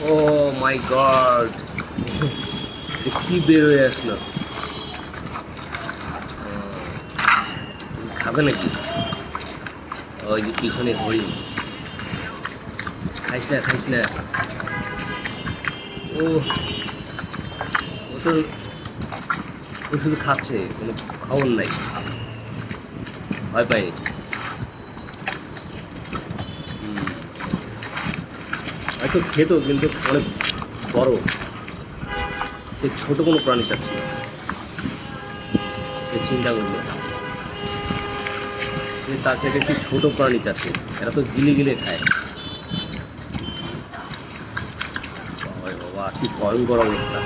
ও মাই god, কি বের হয়ে আসলো? খাবে নাকি? ওই যে পিছনে হরিণ। খাইস না, খাইস না। ও ও তো ও শুধু খাচ্ছে, কোনো খবর নাই, ভয় পায়নি। হয়তো খেত কিন্তু অনেক বড়, সে ছোট কোনো প্রাণী চাচ্ছিল। সে চিন্তা করলো সে তার থেকে একটি ছোট প্রাণী চাচ্ছে। এরা তো গিলে গিলে খায়। বাবা বাবা, কি ভয়ঙ্কর অবস্থা।